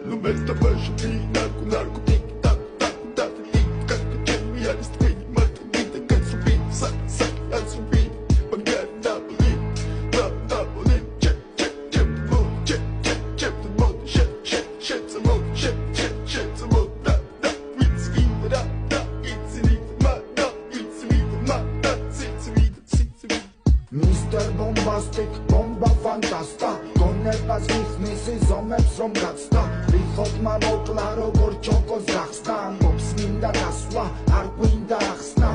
Lumetta başı narkotik tak tak tak tak Kemi yarıstı matı gide katsubi sak sak atsubi Bagat dabuli dabuli Çep çep çep bu çep çep çep the mod shit shit shit the mod shit shit shit the mod da da it's in da da it's in ma da it's in ma da it's in Mr. Bombastic, bomba fantasta გონებას გიხსნისი ზომებს რომ გაცდა რიხოთმა მოკლა როგორ ჩოკოს გახსნა ამბობს მინდა დასვლა არ გვინდა ახსნა